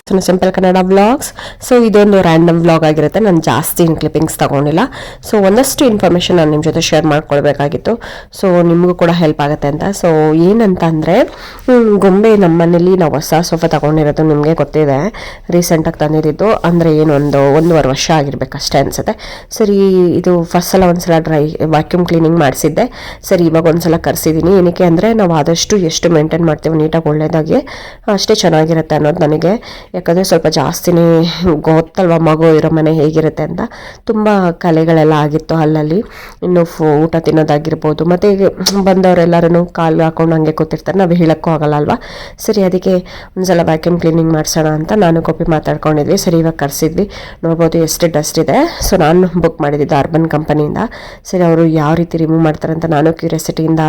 Simple Kannada vlogs. So ಇದೊಂದು random vlog ಆಗಿರುತ್ತೆ. ನಾನು ಜಾಸ್ತಿ ಕ್ಲಿಪ್ಪಿಂಗ್ಸ್ ತಗೊಂಡಿಲ್ಲ. ಸೊ ಒಂದಷ್ಟು ಇನ್ಫಾರ್ಮೇಷನ್ ನಾನು ನಿಮ್ಮ ಜೊತೆ ಶೇರ್ ಮಾಡ್ಕೊಳ್ಬೇಕಾಗಿತ್ತು. ಸೊ ನಿಮಗೂ ಕೂಡ ಹೆಲ್ಪ್ ಆಗುತ್ತೆ ಅಂತ. ಸೊ ಏನಂತ ಅಂದರೆ ಗೊಂಬೆ ನಮ್ಮ ಮನೇಲಿ ನಾವು ಹೊಸ ಸೋಫಾ ತಗೊಂಡಿರೋದು ನಿಮಗೆ ಗೊತ್ತಿದೆ. ರೀಸೆಂಟಾಗಿ ತಂದಿದ್ದು ಅಂದರೆ ಏನು ಒಂದೂವರೆ ವರ್ಷ ಆಗಿರ್ಬೇಕು ಅಷ್ಟೇ ಅನಿಸುತ್ತೆ. ಸರಿ, ಇದು ಫಸ್ಟ್ ಸಲ ಒಂದ್ಸಲ ವ್ಯಾಕ್ಯೂಮ್ ಕ್ಲೀನಿಂಗ್ ಮಾಡಿಸಿದ್ದೆ. ಸರಿ, ಇವಾಗ ಒಂದ್ಸಲ ಕರೆಸಿದ್ದೀನಿ. ಏನಕ್ಕೆ ಅಂದರೆ ನಾವು ಆದಷ್ಟು ಎಷ್ಟು ಮೇಂಟೈನ್ ಮಾಡ್ತೀವಿ ನೀಟಾಗಿ ಒಳ್ಳೆಯದಾಗಿ ಅಷ್ಟೇ ಚೆನ್ನಾಗಿರುತ್ತೆ ಅನ್ನೋದು ನನಗೆ. ಯಾಕಂದರೆ ಸ್ವಲ್ಪ ಜಾಸ್ತಿನೇ ಗೊತ್ತಲ್ವ ಮಗು ಇರೋ ಮನೆ ಹೇಗಿರುತ್ತೆ ಅಂತ. ತುಂಬ ಕಲೆಗಳೆಲ್ಲ ಆಗಿತ್ತು ಅಲ್ಲಲ್ಲಿ. ಇನ್ನು ಊಟ ತಿನ್ನೋದಾಗಿರ್ಬೋದು, ಮತ್ತು ಬಂದವರೆಲ್ಲರೂ ಕಾಲು ಹಾಕೊಂಡು ಹಂಗೆ ಕೂತಿರ್ತಾರೆ, ನಾವು ಹೇಳೋಕ್ಕೂ ಆಗಲ್ಲ ಅಲ್ವಾ. ಸರಿ, ಅದಕ್ಕೆ ಒಂದ್ಸಲ ವ್ಯಾಕ್ಯೂಮ್ ಕ್ಲೀನಿಂಗ್ ಮಾಡಿಸೋಣ ಅಂತ ನಾನು ಕಾಪಿ ಮಾತಾಡ್ಕೊಂಡಿದ್ವಿ. ಸರಿ, ಇವಾಗ ಕರೆಸಿದ್ವಿ. ನೋಡ್ಬೋದು ಎಷ್ಟು ಡಸ್ಟ್ ಇದೆ. ಸೊ ನಾನು ಬುಕ್ ಮಾಡಿದ್ದಿದ್ದು ಅರ್ಬನ್ ಕಂಪನಿಯಿಂದ. ಸರಿ, ಅವರು ಯಾವ ರೀತಿ ರಿಮೂವ್ ಮಾಡ್ತಾರೆ ಅಂತ ನಾನು ಕ್ಯೂರಿಯಾಸಿಟಿಯಿಂದ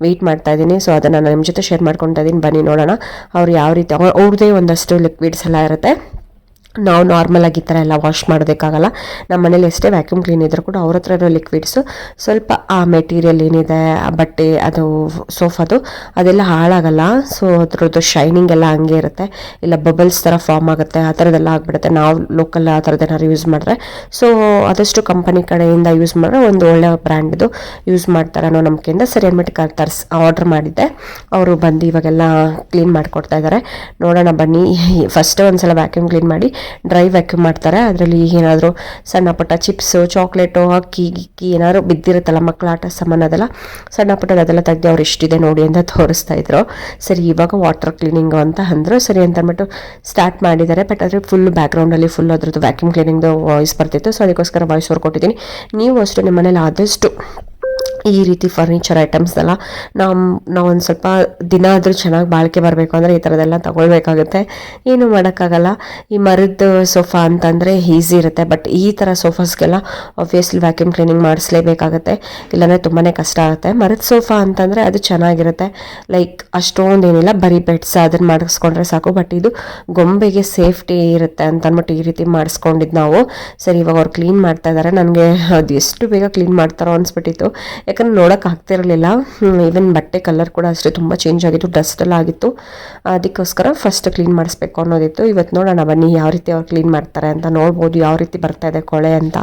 ವೆಯ್ಟ್ ಮಾಡ್ತಾ ಇದ್ದೀನಿ. ಸೊ ಅದನ್ನು ನಾನು ನಿಮ್ಮ ಜೊತೆ ಶೇರ್ ಮಾಡ್ಕೊತಾ ಇದ್ದೀನಿ. ಬನ್ನಿ ನೋಡೋಣ ಅವ್ರು ಯಾವ ರೀತಿ. ಅವ್ರದ್ದೇ ಒಂದಷ್ಟು ಲಿಕ್ವಿಡ್ಸ್ ಎಲ್ಲ ಇರುತ್ತೆ. ನಾವು ನಾರ್ಮಲಾಗಿ ಈ ಥರ ಎಲ್ಲ ವಾಶ್ ಮಾಡೋದಕ್ಕಾಗಲ್ಲ. ನಮ್ಮ ಮನೇಲಿ ಎಷ್ಟೇ ವ್ಯಾಕ್ಯೂಮ್ ಕ್ಲೀನ್ ಇದ್ರೂ ಕೂಡ ಅವ್ರ ಹತ್ರ ಇರೋ ಲಿಕ್ವಿಡ್ಸು ಸ್ವಲ್ಪ ಆ ಮೆಟೀರಿಯಲ್ ಏನಿದೆ, ಆ ಬಟ್ಟೆ, ಅದು ಸೋಫಾದು ಅದೆಲ್ಲ ಹಾಳಾಗಲ್ಲ. ಸೊ ಅದ್ರದ್ದು ಶೈನಿಂಗ್ ಎಲ್ಲ ಹಂಗೆ ಇರುತ್ತೆ. ಇಲ್ಲ ಬಬಲ್ಸ್ ಥರ ಫಾರ್ಮ್ ಆಗುತ್ತೆ, ಆ ಥರದ್ದೆಲ್ಲ ಆಗಿಬಿಡುತ್ತೆ ನಾವು ಲೋಕಲ್ ಆ ಥರದ್ದೇನಾದ್ರು ಯೂಸ್ ಮಾಡಿದ್ರೆ. ಸೊ ಆದಷ್ಟು ಕಂಪನಿ ಕಡೆಯಿಂದ ಯೂಸ್ ಮಾಡಿದ್ರೆ ಒಂದು ಒಳ್ಳೆಯ ಬ್ರ್ಯಾಂಡ್ದು ಯೂಸ್ ಮಾಡ್ತಾರೆ ಅನ್ನೋ ನಂಬಿಕೆಯಿಂದ ಸರಿ ಅಂದ್ಬಿಟ್ಟು ಆರ್ಡ್ರ್ ಮಾಡಿದ್ದೆ. ಅವರು ಬಂದು ಇವಾಗೆಲ್ಲ ಕ್ಲೀನ್ ಮಾಡಿಕೊಡ್ತಾ ಇದ್ದಾರೆ. ನೋಡೋಣ ಬನ್ನಿ. ಫಸ್ಟ್ ಒಂದ್ಸಲ ವ್ಯಾಕ್ಯೂಮ್ ಕ್ಲೀನ್ ಮಾಡಿ ಡ್ರೈ ವ್ಯಾಕ್ಯೂಮ್ ಮಾಡ್ತಾರೆ. ಅದರಲ್ಲಿ ಏನಾದರೂ ಸಣ್ಣ ಪುಟ್ಟ ಚಿಪ್ಸು, ಚಾಕ್ಲೇಟು, ಅಕ್ಕಿ ಏನಾದ್ರು ಬಿದ್ದಿರುತ್ತಲ್ಲ ಮಕ್ಕಳ ಆಟ ಸಾಮಾನು, ಅದೆಲ್ಲ ಸಣ್ಣ ಪುಟ್ಟದ ಅದೆಲ್ಲ ತೆಗೆದು ಅವ್ರು ಎಷ್ಟಿದೆ ನೋಡಿ ಅಂತ ತೋರಿಸ್ತಾ ಇದ್ರು. ಸರಿ, ಇವಾಗ ವಾಟರ್ ಕ್ಲೀನಿಂಗು ಅಂತ ಅಂದರು. ಸರಿ ಅಂತ ಅಂದ್ಬಿಟ್ಟು ಸ್ಟಾರ್ಟ್ ಮಾಡಿದ್ದಾರೆ. ಬಟ್ ಆದರೆ ಫುಲ್ ಬ್ಯಾಕ್ಗ್ರೌಂಡಲ್ಲಿ ಫುಲ್ ಅದ್ರದ್ದು ವ್ಯಾಕ್ಯೂಮ್ ಕ್ಲೀನಿಂಗ್ದು ವಾಯ್ಸ್ ಬರ್ತಿತ್ತು. ಸೊ ಅದಕ್ಕೋಸ್ಕರ ವಾಯ್ಸ್ ಓವರ್ ಕೊಟ್ಟಿದ್ದೀನಿ. ನೀವು ಅಷ್ಟು ನಿಮ್ಮ ಮನೇಲಿ ಆದಷ್ಟು ಈ ರೀತಿ ಫರ್ನಿಚರ್ ಐಟಮ್ಸ್ನೆಲ್ಲ ನಾವು ಒಂದು ಸ್ವಲ್ಪ ದಿನ ಆದರೂ ಚೆನ್ನಾಗಿ ಬಾಳಿಕೆ ಬರಬೇಕು ಅಂದರೆ ಈ ಥರದ್ದೆಲ್ಲ ತಗೊಳ್ಬೇಕಾಗುತ್ತೆ. ಏನು ಮಾಡೋಕ್ಕಾಗಲ್ಲ. ಈ ಮರದ ಸೋಫಾ ಅಂತಂದರೆ ಈಸಿ ಇರುತ್ತೆ. ಬಟ್ ಈ ಥರ ಸೋಫಾಸ್ಗೆಲ್ಲ ಆಬ್ವಿಯಸ್ಲಿ ವ್ಯಾಕ್ಯೂಮ್ ಕ್ಲೀನಿಂಗ್ ಮಾಡಿಸ್ಲೇಬೇಕಾಗತ್ತೆ, ಇಲ್ಲಾಂದರೆ ತುಂಬಾ ಕಷ್ಟ ಆಗುತ್ತೆ. ಮರದ ಸೋಫಾ ಅಂತಂದರೆ ಅದು ಚೆನ್ನಾಗಿರುತ್ತೆ. ಲೈಕ್ ಅಷ್ಟೊಂದೇನಿಲ್ಲ, ಬರೀ ಬೆಡ್ಸ್ ಅದನ್ನು ಮಾಡಿಸ್ಕೊಂಡ್ರೆ ಸಾಕು. ಬಟ್ ಇದು ಗೊಂಬೆಗೆ ಸೇಫ್ಟಿ ಇರುತ್ತೆ ಅಂತ ಅಂದ್ಬಿಟ್ಟು ಈ ರೀತಿ ಮಾಡಿಸ್ಕೊಂಡಿದ್ದು ನಾವು. ಸರಿ, ಇವಾಗ ಅವ್ರು ಕ್ಲೀನ್ ಮಾಡ್ತಾ ಇದ್ದಾರೆ. ನನಗೆ ಅದು ಎಷ್ಟು ಬೇಗ ಕ್ಲೀನ್ ಮಾಡ್ತಾರೋ ಅನಿಸ್ಬಿಟ್ಟಿತ್ತು. ಯಾಕಂದ್ರೆ ನೋಡೋಕೆ ಆಗ್ತಿರಲಿಲ್ಲ. ಈವನ್ ಬಟ್ಟೆ ಕಲರ್ ಕೂಡ ಅಷ್ಟೇ ತುಂಬ ಚೇಂಜ್ ಆಗಿತ್ತು, ಡಸ್ಟ್ ಎಲ್ಲ ಆಗಿತ್ತು. ಅದಕ್ಕೋಸ್ಕರ ಫಸ್ಟ್ ಕ್ಲೀನ್ ಮಾಡಿಸ್ಬೇಕು ಅನ್ನೋದಿತ್ತು. ಇವತ್ತು ನೋಡೋಣ ಬನ್ನಿ ಯಾವ ರೀತಿ ಅವ್ರು ಕ್ಲೀನ್ ಮಾಡ್ತಾರೆ ಅಂತ. ನೋಡ್ಬೋದು ಯಾವ ರೀತಿ ಬರ್ತಾ ಇದೆ ಕೊಳೆ ಅಂತ.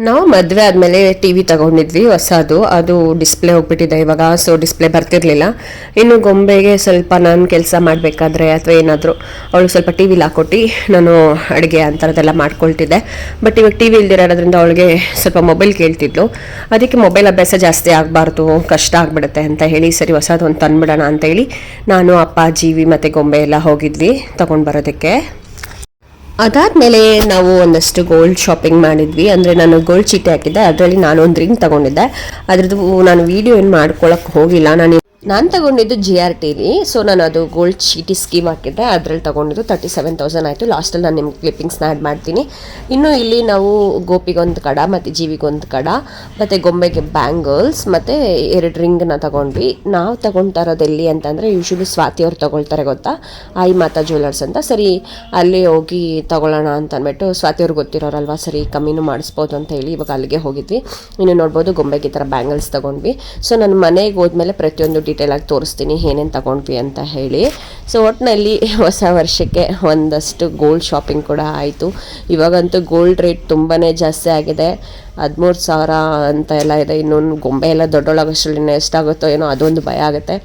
ನಾವು ಮದುವೆ ಆದಮೇಲೆ ಟಿ ವಿ ತಗೊಂಡಿದ್ವಿ ಹೊಸದು. ಅದು ಡಿಸ್ಪ್ಲೇ ಹೋಗ್ಬಿಟ್ಟಿದೆ ಇವಾಗ. ಸೊ ಡಿಸ್ಪ್ಲೇ ಬರ್ತಿರ್ಲಿಲ್ಲ. ಇನ್ನು ಗೊಂಬೆಗೆ ಸ್ವಲ್ಪ ನಾನು ಕೆಲಸ ಮಾಡಬೇಕಾದ್ರೆ ಅಥವಾ ಏನಾದರೂ ಅವಳಿಗೆ ಸ್ವಲ್ಪ ಟಿ ವಿಲಿ ಹಾಕೊಟ್ಟು ನಾನು ಅಡುಗೆ ಅಂಥರದ್ದೆಲ್ಲ ಮಾಡ್ಕೊಳ್ತಿದ್ದೆ. ಬಟ್ ಇವಾಗ ಟಿ ವಿ ಇಲ್ದಿರೋದ್ರಿಂದ ಅವಳಿಗೆ ಸ್ವಲ್ಪ ಮೊಬೈಲ್ ಕೇಳ್ತಿದ್ಲು. ಅದಕ್ಕೆ ಮೊಬೈಲ್ ಅಭ್ಯಾಸ ಜಾಸ್ತಿ ಆಗಬಾರ್ದು, ಕಷ್ಟ ಆಗಿಬಿಡುತ್ತೆ ಅಂತ ಹೇಳಿ ಸರಿ ಹೊಸದು ಒಂದು ತಂದುಬಿಡೋಣ ಅಂತೇಳಿ ನಾನು, ಅಪ್ಪ, ಜೀವಿ ಮತ್ತು ಗೊಂಬೆ ಎಲ್ಲ ಹೋಗಿದ್ವಿ ತಗೊಂಡು ಬರೋದಕ್ಕೆ. ಅದಾದಮೇಲೆ ನಾವು ಒಂದಷ್ಟು ಗೋಲ್ಡ್ ಶಾಪಿಂಗ್ ಮಾಡಿದ್ವಿ. ಅಂದರೆ ನಾನು ಗೋಲ್ಡ್ ಚೀಟಿ ಹಾಕಿದ್ದೆ, ಅದರಲ್ಲಿ ನಾನು ಒಂದು ರಿಂಗ್ ತೊಗೊಂಡಿದ್ದೆ. ಅದ್ರದ್ದು ನಾನು ವೀಡಿಯೋ ಏನು ಮಾಡ್ಕೊಳಕ್ಕೆ ಹೋಗಿಲ್ಲ. ನಾನು ತಗೊಂಡಿದ್ದು GRTಲಿ. ಸೊ ನಾನು ಅದು ಗೋಲ್ಡ್ ಚೀಟಿ ಸ್ಕೀಮ್ ಹಾಕಿದ್ದೆ, ಅದರಲ್ಲಿ ತಗೊಂಡಿದ್ದು 37,000 ಆಯಿತು. ಲಾಸ್ಟಲ್ಲಿ ನಾನು ನಿಮ್ಗೆ ಕ್ಲಿಪ್ಪಿಂಗ್ಸ್ನ ಆ್ಯಡ್ ಮಾಡ್ತೀನಿ. ಇನ್ನು ಇಲ್ಲಿ ನಾವು ಗೋಪಿಗೊಂದು ಕಡ ಮತ್ತು ಜೀವಿಗೊಂದು ಕಡ ಮತ್ತು ಗೊಂಬೆಗೆ ಬ್ಯಾಂಗಲ್ಸ್ ಮತ್ತು 2 ರಿಂಗನ್ನ ತಗೊಂಡ್ವಿ. ನಾವು ತಗೊಳ್ತಾ ಇರೋದು ಎಲ್ಲಿ ಅಂತಂದರೆ ಯೂಶ್ವಲಿ ಸ್ವಾತಿ ಅವ್ರು ತೊಗೊಳ್ತಾರೆ ಗೊತ್ತಾ, ಆಯಿ ಮಾತಾ ಜ್ಯುವೆಲರ್ಸ್ ಅಂತ. ಸರಿ, ಅಲ್ಲಿ ಹೋಗಿ ತೊಗೊಳ್ಳೋಣ ಅಂತ ಅಂದ್ಬಿಟ್ಟು, ಸ್ವಾತಿ ಅವ್ರಿಗೆ ಗೊತ್ತಿರೋರಲ್ವ, ಸರಿ ಕಮ್ಮಿನೂ ಮಾಡಿಸ್ಬೋದು ಅಂತ ಹೇಳಿ ಇವಾಗ ಅಲ್ಲಿಗೆ ಹೋಗಿದ್ವಿ. ಇನ್ನು ನೋಡ್ಬೋದು ಗೊಂಬೆಗೆ ಈ ಥರ ಬ್ಯಾಂಗಲ್ಸ್ ತೊಗೊಂಡ್ವಿ. ಸೊ ನಾನು ಮನೆಗೆ ಹೋದ್ಮೇಲೆ ಪ್ರತಿಯೊಂದು ಡೀಟೇಲಾಗಿ ತೋರಿಸ್ತೀನಿ ಏನೇನು ತಗೊಂಡ್ವಿ ಅಂತ ಹೇಳಿ. ಸೊ ಒಟ್ಟಿನಲ್ಲಿ ಹೊಸ ವರ್ಷಕ್ಕೆ ಒಂದಷ್ಟು ಗೋಲ್ಡ್ ಶಾಪಿಂಗ್ ಕೂಡ ಆಯಿತು. ಇವಾಗಂತೂ ಗೋಲ್ಡ್ ರೇಟ್ ತುಂಬಾ ಜಾಸ್ತಿ ಆಗಿದೆ, 13,000 ಅಂತ ಎಲ್ಲ ಇದೆ. ಇನ್ನೊಂದು ಗೊಂಬೆ ಎಲ್ಲ ದೊಡ್ಡೊಳಗಷ್ಟರಲ್ಲಿ ಎಷ್ಟಾಗುತ್ತೋ ಏನೋ ಅದೊಂದು ಭಯ ಆಗುತ್ತೆ.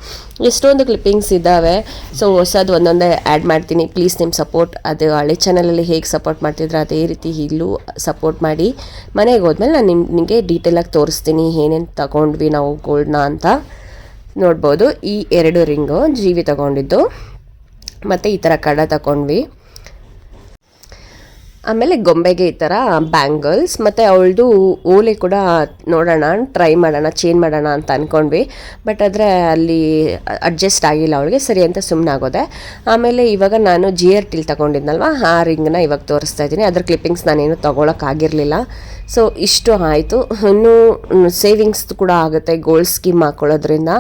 ಎಷ್ಟೊಂದು ಕ್ಲಿಪ್ಪಿಂಗ್ಸ್ ಇದ್ದಾವೆ. ಸೊ ಹೊಸದು ಒಂದೊಂದೇ ಆ್ಯಡ್ ಮಾಡ್ತೀನಿ. ಪ್ಲೀಸ್ ನಿಮ್ಮ ಸಪೋರ್ಟ್, ಅದು ಹಳೆ ಚಾನಲಲ್ಲಿ ಹೇಗೆ ಸಪೋರ್ಟ್ ಮಾಡ್ತಿದ್ರೆ ಅದೇ ರೀತಿ ಇಲ್ಲೂ ಸಪೋರ್ಟ್ ಮಾಡಿ. ಮನೆಗೆ ಹೋದ್ಮೇಲೆ ನಾನು ನಿಮಗೆ ಡೀಟೇಲಾಗಿ ತೋರಿಸ್ತೀನಿ ಏನೇನು ತಗೊಂಡ್ವಿ ನಾವು ಗೋಲ್ಡ್ನ ಅಂತ. ನೋಡ್ಬೋದು, ಈ 2 ರಿಂಗು ಜೀವಿ ತಗೊಂಡಿದ್ದು, ಮತ್ತು ಈ ಥರ ಕಡ ತಗೊಂಡ್ವಿ. ಆಮೇಲೆ ಗೊಂಬೆಗೆ ಈ ಥರ ಬ್ಯಾಂಗಲ್ಸ್, ಮತ್ತು ಅವಳದು ಓಲೆ ಕೂಡ ನೋಡೋಣ, ಟ್ರೈ ಮಾಡೋಣ, ಚೇಂಜ್ ಮಾಡೋಣ ಅಂತ ಅಂದ್ಕೊಂಡ್ವಿ. ಬಟ್ ಆದರೆ ಅಲ್ಲಿ ಅಡ್ಜಸ್ಟ್ ಆಗಿಲ್ಲ ಅವಳಿಗೆ, ಸರಿ ಅಂತ ಸುಮ್ಮನೆ ಆಗೋದೆ. ಆಮೇಲೆ ಇವಾಗ ನಾನು GRT ತಗೊಂಡಿದ್ನಲ್ವ, ಆ ರಿಂಗ್ನ ಇವಾಗ ತೋರಿಸ್ತಾ ಇದ್ದೀನಿ. ಅದ್ರ ಕ್ಲಿಪ್ಪಿಂಗ್ಸ್ ನಾನೇನು ತೊಗೊಳಕ್ಕಾಗಿರಲಿಲ್ಲ. ಸೊ ಇಷ್ಟು ಆಯಿತು. ಇನ್ನೂ ಸೇವಿಂಗ್ಸ್ ಕೂಡ ಆಗುತ್ತೆ ಗೋಲ್ಡ್ ಸ್ಕೀಮ್ ಹಾಕೊಳ್ಳೋದ್ರಿಂದ.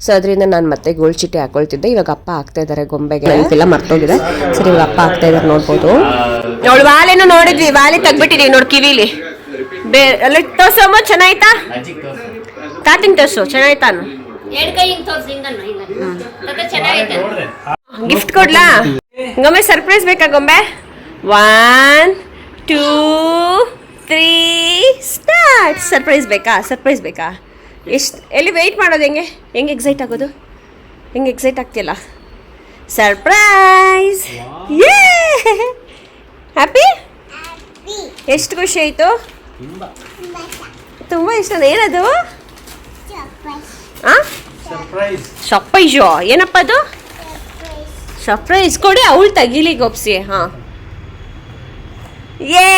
ಸೊ ಅದರಿಂದ ನಾನು ಮತ್ತೆ ಗೋಲ್ಡ್ ಚೀಟಿ ಹಾಕೊಳ್ತಿದ್ದೆ. ಇವಾಗ ಅಪ್ಪ ಹಾಕ್ತಾ ಇದ್ದಾರೆ ಗೊಂಬೆಗೆ, ಎಲ್ಲ ಮರ್ತೋಗಿದೆ. ಸರಿ, ಇವಾಗ ಅಪ್ಪ ಹಾಕ್ತಾ ಇದ್ದಾರೆ, ನೋಡ್ಬೋದು. ಅವಳು ವಾಲೆನೂ ನೋಡಿದ್ವಿ, ವಾಲೆ ತೆಗ್ಬಿಟ್ಟಿದೀವಿ ನೋಡಿ ಕಿವಿಲಿ. ಅಲ್ಲ ತೋರ್ಸಮ್ಮ, ಚೆನ್ನಾಯ್ತಾ? ತಾತಿಂಗ್ ತೋರ್ಸು, ಚೆನ್ನಾಯ್ತಾ? ಗಿಫ್ಟ್ ಕೊಡ್ಲಾ ಗೊಂಬೆ? ಸರ್ಪ್ರೈಸ್ ಬೇಕಾ ಗೊಂಬೆ? 1 2 3 ಸ್ಟಾರ್ಟ್. ಸರ್ಪ್ರೈಸ್ ಬೇಕಾ? ಎಷ್ಟು ಎಲ್ಲಿ ವೆಯ್ಟ್ ಮಾಡೋದು? ಹೆಂಗೆ ಎಕ್ಸೈಟ್ ಆಗೋದು? ಹೆಂಗೆ ಎಕ್ಸೈಟ್ ಆಗ್ತಿಲ್ಲ? ಸರ್ಪ್ರೈಸ್! ಯೇ! ಹ್ಯಾಪಿ? ಎಷ್ಟು ಖುಷಿ ಆಯಿತು? ತುಂಬ ಇಷ್ಟ. ಏನದು? ಸರ್ಪ್ರೈಸು. ಏನಪ್ಪ ಅದು? ಸರ್ಪ್ರೈಸ್ ಕೊಡಿ, ಅವಳು ತೆಗೀಲಿ ಗೋಪ್ಸಿ. ಹಾಂ, ಯೇ!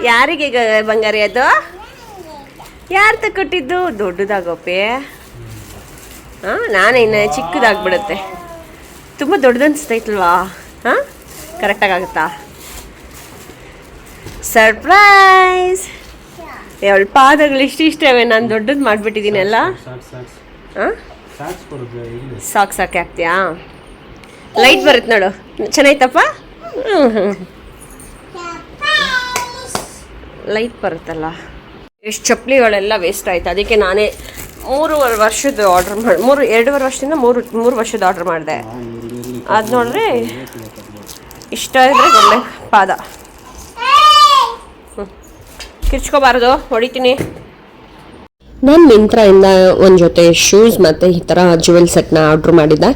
ಯಾರಿಗೆ ಬಂಗಾರಿ ಅದು? ಯಾರು ತಗೊಟ್ಟಿದ್ದು? ದೊಡ್ಡದಾಗೋಪಿ. ಹಾಂ, ನಾನೇನು ಚಿಕ್ಕದಾಗ್ಬಿಡುತ್ತೆ. ತುಂಬ ದೊಡ್ಡದು ಅನಿಸ್ತೈತಲ್ವಾ? ಹಾಂ, ಕರೆಕ್ಟಾಗುತ್ತಾ? ಸರ್ಪ್ರೈಸ್! ಅವಳ ಪಾದಗಳು ಇಷ್ಟವೇ, ನಾನು ದೊಡ್ಡದು ಮಾಡಿಬಿಟ್ಟಿದ್ದೀನಲ್ಲ. ಹಾಂ, ಸಾಕು ಹಾಕ್ತೀಯಾ? ಲೈಟ್ ಬರುತ್ತೆ ನೋಡು, ಚೆನ್ನಾಯ್ತಪ್ಪ. ಲೈಟ್ ಬರುತ್ತಲ್ಲ. ಎಷ್ಟು ಚಪ್ಪಲಿಗಳೆಲ್ಲ ವೇಸ್ಟ್ ಆಯ್ತು. ಅದಕ್ಕೆ ನಾನೇ 3 ವರ್ಷದ ಆರ್ಡ್ರ್ ಮಾಡಿ, 2.5 ವರ್ಷದಿಂದ 3 ವರ್ಷದ ಆರ್ಡ್ರ್ ಮಾಡಿದೆ. ಅದು ನೋಡಿದ್ರೆ ಇಷ್ಟ ಇದ್ರೆ ಗೊಂಬೆ ಪಾದ. ಕಿರ್ಚ್ಕೋಬಾರ್ದು, ಹೊಡಿತೀನಿ. ನಾನು ಮಿಂತ್ರಾಯಿಂದ ಒಂದು ಜೊತೆ ಶೂಸ್ ಮತ್ತು ಈ ಥರ ಜುವೆಲ್ ಸೆಟ್ನ ಆರ್ಡ್ರ್ ಮಾಡಿದ್ದೆ.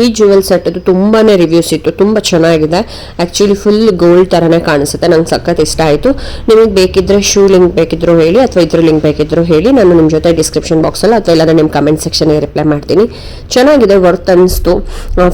ಈ ಜುವೆಲ್ ಸೆಟ್ಟದು ತುಂಬಾ ರಿವ್ಯೂಸ್ ಇತ್ತು, ತುಂಬ ಚೆನ್ನಾಗಿದೆ. ಆ್ಯಕ್ಚುಲಿ ಫುಲ್ ಗೋಲ್ಡ್ ಥರನೇ ಕಾಣಿಸುತ್ತೆ. ನಂಗೆ ಸಖತ್ ಇಷ್ಟ ಆಯಿತು. ನಿಮಗೆ ಬೇಕಿದ್ದರೆ ಶೂ ಲಿಂಕ್ ಬೇಕಿದ್ರು ಹೇಳಿ, ಅಥವಾ ಇದ್ರ ಲಿಂಕ್ ಬೇಕಿದ್ರು ಹೇಳಿ. ನಾನು ನಿಮ್ಮ ಜೊತೆ ಡಿಸ್ಕ್ರಿಪ್ಷನ್ ಬಾಕ್ಸಲ್ಲಿ ಅಥವಾ ಇಲ್ಲಾಂದರೆ ನಿಮ್ಮ ಕಮೆಂಟ್ ಸೆಕ್ಷನ್ಗೆ ರಿಪ್ಲೈ ಮಾಡ್ತೀನಿ. ಚೆನ್ನಾಗಿದೆ, ವರ್ತ್ ಅನ್ನಿಸ್ತು.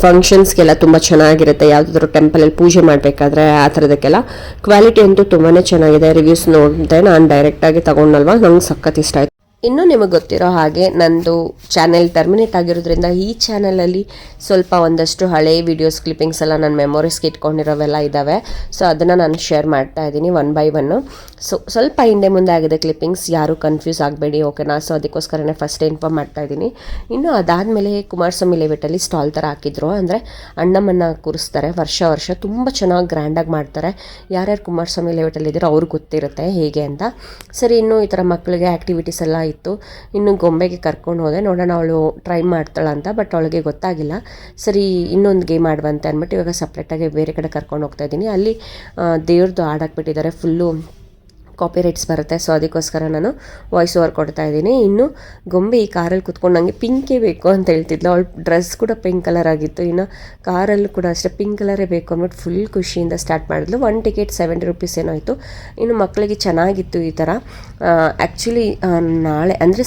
ಫಂಕ್ಷನ್ಸ್ಗೆಲ್ಲ ತುಂಬ ಚೆನ್ನಾಗಿರುತ್ತೆ. ಯಾವುದಾದ್ರೂ ಟೆಂಪಲಲ್ಲಿ ಪೂಜೆ ಮಾಡಬೇಕಾದ್ರೆ ಆ ಥರದಕ್ಕೆಲ್ಲ. ಕ್ವಾಲಿಟಿ ಅಂತೂ ತುಂಬಾ ಚೆನ್ನಾಗಿದೆ. ರಿವ್ಯೂಸ್ ನೋಡಿದೆ, ನಾನು ಡೈರೆಕ್ಟಾಗಿ ತೊಗೊಂಡಲ್ವ, ನಂಗೆ ಸಖತ್ ಇಷ್ಟ ಆಯಿತು. ಇನ್ನೂ ನಿಮಗೆ ಗೊತ್ತಿರೋ ಹಾಗೆ ನಂದು ಚಾನೆಲ್ ಟರ್ಮಿನೇಟ್ ಆಗಿರೋದ್ರಿಂದ ಈ ಚಾನಲಲ್ಲಿ ಸ್ವಲ್ಪ ಒಂದಷ್ಟು ಹಳೆ ವೀಡಿಯೋಸ್ ಕ್ಲಿಪ್ಪಿಂಗ್ಸ್ ಎಲ್ಲ ನನ್ನ ಮೆಮೊರೀಸ್ಗೆ ಇಟ್ಕೊಂಡಿರೋವೆಲ್ಲ ಇದ್ದಾವೆ. ಸೊ ಅದನ್ನು ನಾನು ಶೇರ್ ಮಾಡ್ತಾ ಇದ್ದೀನಿ 1 by 1. ಸೊ ಸ್ವಲ್ಪ ಹಿಂದೆ ಮುಂದೆ ಆಗಿದೆ ಕ್ಲಿಪ್ಪಿಂಗ್ಸ್, ಯಾರೂ ಕನ್ಫ್ಯೂಸ್ ಆಗಬೇಡಿ, ಓಕೆನಾ? ಸೊ ಅದಕ್ಕೋಸ್ಕರನೇ ಫಸ್ಟ್ ಇನ್ಫಾರ್ಮ್ ಮಾಡ್ತಾ ಇದ್ದೀನಿ. ಇನ್ನು ಅದಾದಮೇಲೆ ಕುಮಾರಸ್ವಾಮಿ ಲೇಔಟಲ್ಲಿ ಸ್ಟಾಲ್ ಥರ ಹಾಕಿದ್ರು. ಅಂದರೆ ಅಣ್ಣಮ್ಮನ್ನ ಕೂರಿಸ್ತಾರೆ ವರ್ಷ ತುಂಬ ಚೆನ್ನಾಗಿ ಗ್ರ್ಯಾಂಡಾಗಿ ಮಾಡ್ತಾರೆ. ಯಾರ್ಯಾರು ಕುಮಾರಸ್ವಾಮಿ ಲೇಔಟಲ್ಲಿ ಇದ್ದೀರೋ ಅವ್ರಿಗೆ ಗೊತ್ತಿರುತ್ತೆ ಹೇಗೆ ಅಂತ. ಸರಿ, ಇನ್ನು ಈ ಥರ ಮಕ್ಕಳಿಗೆ ಆ್ಯಕ್ಟಿವಿಟೀಸ್ ಎಲ್ಲ ಇತ್ತು. ಇನ್ನು ಗೊಂಬೆಗೆ ಕರ್ಕೊಂಡು ಹೋದೆ, ನೋಡೋಣ ಅವಳು ಟ್ರೈ ಮಾಡ್ತಾಳಂತ. ಬಟ್ ಅವಳಿಗೆ ಗೊತ್ತಾಗಿಲ್ಲ. ಸರಿ, ಇನ್ನೊಂದು ಗೇಮ್ ಆಡುವಂತೆ ಅಂದ್ಬಿಟ್ಟು ಇವಾಗ ಸಪ್ರೇಟಾಗಿ ಬೇರೆ ಕಡೆ ಕರ್ಕೊಂಡು ಹೋಗ್ತಾ ಇದ್ದೀನಿ. ಅಲ್ಲಿ ದೇವ್ರದ್ದು ಹಾಡಾಕ್ಬಿಟ್ಟಿದ್ದಾರೆ, ಫುಲ್ಲು ಕಾಪಿರೈಟ್ಸ್ ಬರುತ್ತೆ. ಸೊ ಅದಕ್ಕೋಸ್ಕರ ನಾನು ವಾಯ್ಸ್ ಓವರ್ ಕೊಡ್ತಾ ಇದ್ದೀನಿ. ಇನ್ನು ಗೊಂಬೆ ಈ ಕಾರಲ್ಲಿ ಕುತ್ಕೊಂಡು ನನಗೆ ಪಿಂಕೇ ಬೇಕು ಅಂತ ಹೇಳ್ತಿದ್ಲು. ಅವಳು ಡ್ರೆಸ್ ಕೂಡ ಪಿಂಕ್ ಕಲರ್ ಆಗಿತ್ತು. ಇನ್ನು ಕಾರಲ್ಲೂ ಕೂಡ ಅಷ್ಟೇ ಪಿಂಕ್ ಕಲರೇ ಬೇಕು ಅಂದ್ಬಿಟ್ಟು ಫುಲ್ ಖುಷಿಯಿಂದ ಸ್ಟಾರ್ಟ್ ಮಾಡಿದ್ಲು. 1 ಟಿಕೆಟ್ 70 rupees ಏನೋ ಆಯಿತು. ಇನ್ನು ಮಕ್ಕಳಿಗೆ ಚೆನ್ನಾಗಿತ್ತು ಈ ಥರ. ಆ್ಯಕ್ಚುಲಿ ನಾಳೆ ಅಂದರೆ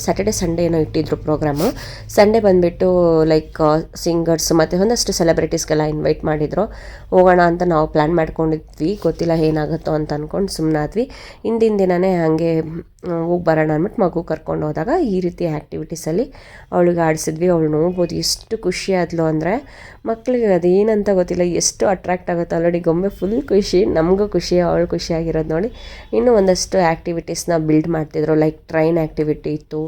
ಸ್ಯಾಟರ್ಡೆ ಸಂಡೇ ಏನೋ ಇಟ್ಟಿದ್ರು ಪ್ರೋಗ್ರಾಮು. ಸಂಡೇ ಬಂದುಬಿಟ್ಟು ಲೈಕ್ ಸಿಂಗರ್ಸ್ ಮತ್ತು ಒಂದಷ್ಟು ಸೆಲೆಬ್ರಿಟೀಸ್ಗೆಲ್ಲ ಇನ್ವೈಟ್ ಮಾಡಿದರು. ಹೋಗೋಣ ಅಂತ ನಾವು ಪ್ಲ್ಯಾನ್ ಮಾಡ್ಕೊಂಡಿದ್ವಿ, ಗೊತ್ತಿಲ್ಲ ಏನಾಗುತ್ತೋ ಅಂತ ಅಂದ್ಕೊಂಡು ಸುಮ್ಮನೆ. ಹಿಂದಿನ ದಿನವೇ ಹಾಗೆ ಹೋಗಿ ಬರೋಣ ಅಂದ್ಬಿಟ್ಟು ಮಗು ಕರ್ಕೊಂಡು ಹೋದಾಗ ಈ ರೀತಿ ಆ್ಯಕ್ಟಿವಿಟೀಸಲ್ಲಿ ಅವಳಿಗೆ ಆಡಿಸಿದ್ವಿ. ಅವಳು ನೋಡ್ಬೋದು ಎಷ್ಟು ಖುಷಿ ಆದ್ಲು ಅಂದರೆ, ಮಕ್ಕಳಿಗೆ ಅದೇನಂತ ಗೊತ್ತಿಲ್ಲ, ಎಷ್ಟು ಅಟ್ರಾಕ್ಟ್ ಆಗುತ್ತೆ. ಆಲ್ರೆಡಿ ಗೊಂಬೆ ಫುಲ್ ಖುಷಿ, ನಮಗೂ ಖುಷಿ, ಅವಳು ಖುಷಿಯಾಗಿರೋದು ನೋಡಿ. ಇನ್ನೂ ಒಂದಷ್ಟು ಆ್ಯಕ್ಟಿವಿಟೀಸ್ನ ಬಿಲ್ಡ್ ಮಾಡ್ತಿದ್ರು. ಲೈಕ್ ಟ್ರೈನ್ ಆ್ಯಕ್ಟಿವಿಟಿ ಇತ್ತು,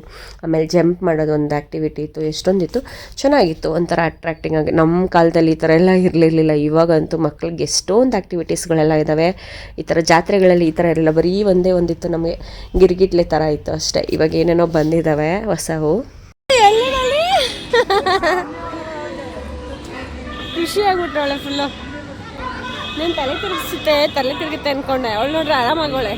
ಆಮೇಲೆ ಜಂಪ್ ಮಾಡೋದು ಒಂದು ಆ್ಯಕ್ಟಿವಿಟಿ ಇತ್ತು, ಎಷ್ಟೊಂದಿತ್ತು. ಚೆನ್ನಾಗಿತ್ತು, ಒಂಥರ ಅಟ್ರಾಕ್ಟಿಂಗ್ ಆಗಿ. ನಮ್ಮ ಕಾಲದಲ್ಲಿ ಈ ಥರ ಎಲ್ಲ ಇರಲಿಲ್ಲ. ಇವಾಗಂತೂ ಮಕ್ಕಳಿಗೆ ಎಷ್ಟೊಂದು ಆ್ಯಕ್ಟಿವಿಟೀಸ್ಗಳೆಲ್ಲ ಇದ್ದಾವೆ. ಈ ಥರ ಜಾತ್ರೆಗಳಲ್ಲಿ ಈ ಥರ ಇರಲಿಲ್ಲ, ಬರೀ ಒಂದಿತ್ತು ನಮಗೆ, ಗಿರ್ಗಿಟ್ಲೆ ಥರ ಇತ್ತು ಅಷ್ಟೇ. ಇವಾಗ ಏನೇನೋ ಬಂದಿದ್ದಾವೆ ಹೊಸವು. ಖುಷಿ ಆಗ್ಬಿಟ್ರವಳೆ ಫುಲ್ಲು. ನಾನು ತಲೆ ತಿರುಗುತ್ತೆ ಅನ್ಕೊಂಡೆ, ಅವಳು ನೋಡ್ರೆ ಆರಾಮಾಗೋಳೆ.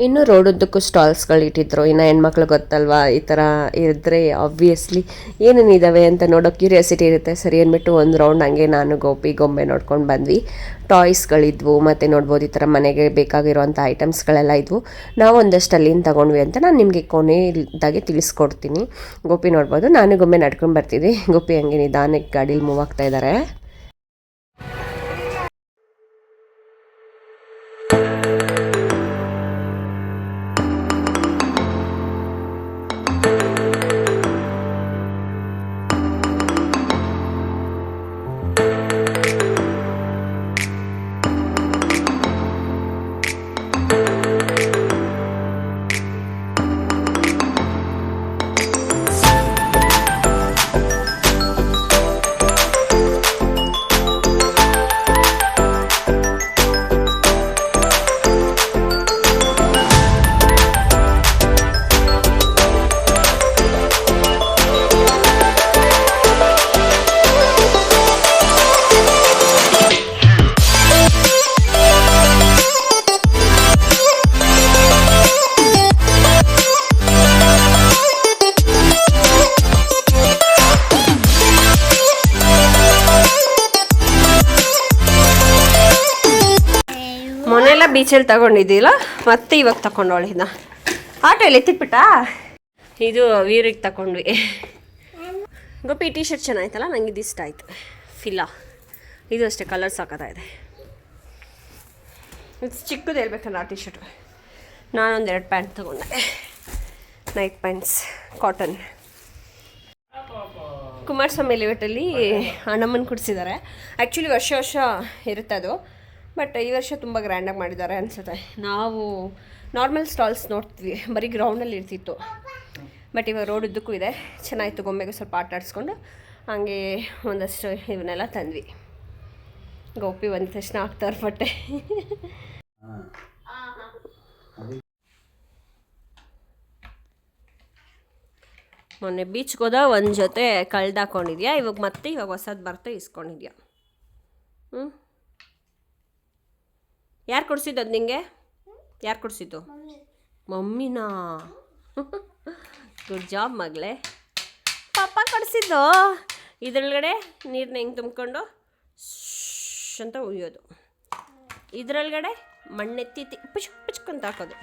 ಇನ್ನು ರೋಡ್ ಉದ್ದಕ್ಕೂ ಸ್ಟಾಲ್ಸ್ಗಳು ಇಟ್ಟಿದ್ರು. ಇನ್ನು ಹೆಣ್ಮಕ್ಳು ಗೊತ್ತಲ್ವಾ, ಈ ಥರ ಇದ್ದರೆ ಆಬ್ವಿಯಸ್ಲಿ ಏನೇನಿದ್ದಾವೆ ಅಂತ ನೋಡೋ ಕ್ಯೂರಿಯಾಸಿಟಿ ಇರುತ್ತೆ. ಸರಿ ಅಂದ್ಬಿಟ್ಟು ಒಂದು ರೌಂಡ್ ಹಂಗೆ ನಾನು ಗೋಪಿ ಗೊಂಬೆ ನೋಡ್ಕೊಂಡು ಬಂದ್ವಿ. ಟಾಯ್ಸ್ಗಳಿದ್ವು, ಮತ್ತು ನೋಡ್ಬೋದು ಈ ಥರ ಮನೆಗೆ ಬೇಕಾಗಿರೋವಂಥ ಐಟಮ್ಸ್ಗಳೆಲ್ಲ ಇದ್ವು. ನಾವು ಒಂದಷ್ಟು ಅಲ್ಲಿಂದ ತೊಗೊಂಡ್ವಿ ಅಂತ ನಾನು ನಿಮಗೆ ಕೊನೆಯದಾಗಿ ತಿಳಿಸ್ಕೊಡ್ತೀನಿ. ಗೋಪಿ ನೋಡ್ಬೋದು, ನಾನು ಗೊಂಬೆ ನಡ್ಕೊಂಡು ಬರ್ತಿದ್ವಿ. ಗೋಪಿ ಹಂಗೆ ನಿಧಾನಕ್ಕೆ ಗಾಡೀಲಿ ಮೂವ್ ಆಗ್ತಾ ಇದ್ದಾರೆ. ಮೊನ್ನೆಲ್ಲ ಬೀಚಲ್ಲಿ ತಗೊಂಡಿದ್ದಿಲ್ಲ, ಮತ್ತೆ ಇವಾಗ ತಗೊಂಡವಳಿನ ಆಟೋ ಎಲ್ಲ ಎತ್ತಿಟ್ಬಿಟ್ಟಾ. ಇದು ವೀರಿಗೆ ತಗೊಂಡ್ವಿ. ಗೋಪಿ ಟೀ ಶರ್ಟ್ ಚೆನ್ನಾಯ್ತಲ್ಲ, ನಂಗೆ ಇದು ಇಷ್ಟ ಆಯಿತು. ಫಿಲಾ ಇದು ಅಷ್ಟೇ, ಕಲರ್ ಸಾಕತ್ತಾಯಿದೆ. ಇದು ಚಿಕ್ಕದು ಹೇಳ್ಬೇಕಲ್ಲ ಆ ಟೀ ಶರ್ಟ್. ನಾನೊಂದೆರಡು ಪ್ಯಾಂಟ್ ತೊಗೊಂಡೆ, ನೈಟ್ ಪ್ಯಾಂಟ್ಸ್ ಕಾಟನ್. ಕುಮಾರಸ್ವಾಮಿ ಎಲಿವೇಟಲ್ಲಿ ಹಣ್ಣಮ್ಮನ ಕುಡಿಸಿದ್ದಾರೆ. ಆ್ಯಕ್ಚುಲಿ ವರ್ಷ ಇರುತ್ತೆ ಅದು, ಬಟ್ ಈ ವರ್ಷ ತುಂಬ ಗ್ರ್ಯಾಂಡಾಗಿ ಮಾಡಿದ್ದಾರೆ ಅನಿಸುತ್ತೆ. ನಾವು ನಾರ್ಮಲ್ ಸ್ಟಾಲ್ಸ್ ನೋಡ್ತೀವಿ, ಬರೀ ಗ್ರೌಂಡಲ್ಲಿ ಇರ್ತಿತ್ತು. ಬಟ್ ಇವಾಗ ರೋಡ್ ಉದ್ದಕ್ಕೂ ಇದೆ, ಚೆನ್ನಾಗಿತ್ತು. ಗೊಂಬೆಗೆ ಸ್ವಲ್ಪ ಆಟ ಆಡಿಸ್ಕೊಂಡು ಹಾಗೆ ಒಂದಷ್ಟು ಇವನ್ನೆಲ್ಲ ತಂದ್ವಿ. ಗೋಪಿ ಬಂದ ತಕ್ಷಣ ಆಗ್ತಾರೆ ಬಟ್ಟೆ. ಮೊನ್ನೆ ಬೀಚ್ಗೆ ಹೋದ ಒಂದು ಜೊತೆ ಕಳ್ದಾಕೊಂಡಿದ್ಯಾ, ಇವಾಗ ಹೊಸದು ಬರ್ತಾ ಇಸ್ಕೊಂಡಿದ್ಯಾ. ಯಾರು ಕೊಡಿಸಿದ್ದು ಅದು ನಿಂಗೆ? ಯಾರು ಕೊಡಿಸಿದ್ದು? ಮಮ್ಮಿನಾ? ಗುಡ್ ಜಾಬ್ ಮಗಳೇ. ಪಾಪ ಕೊಡಿಸಿದ್ದು. ಇದರೊಳಗಡೆ ನೀರನ್ನ ಹೆಂಗೆ ತುಂಬಿಕೊಂಡು ಅಂತ ಉಯ್ಯೋದು, ಇದರೊಳಗಡೆ ಮಣ್ಣೆತ್ತಿ ಪಿಚ್ಕೊಂತ ಹಾಕೋದು.